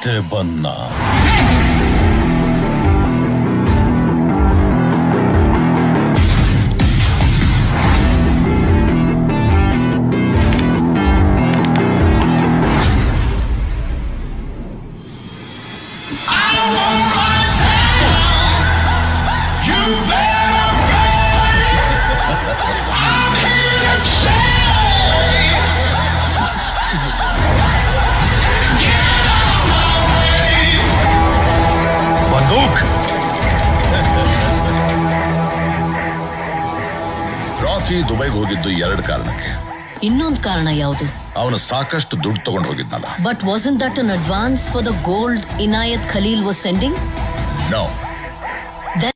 ಮತ್ತೆ ಬನ್ನ. ರಾಕಿ ದುಬೈಗೆ ಹೋಗಿದ್ದು 2 ಕಾರಣಕ್ಕೆ. ಇನ್ನೊಂದು ಕಾರಣ ಯಾವುದು? ಅವನು ಸಾಕಷ್ಟು ದುಡ್ಡು ತಗೊಂಡು ಹೋಗಿದ್ನಲ್ಲ. But wasn't that an advance for the gold Inayat Khalil was sending? No.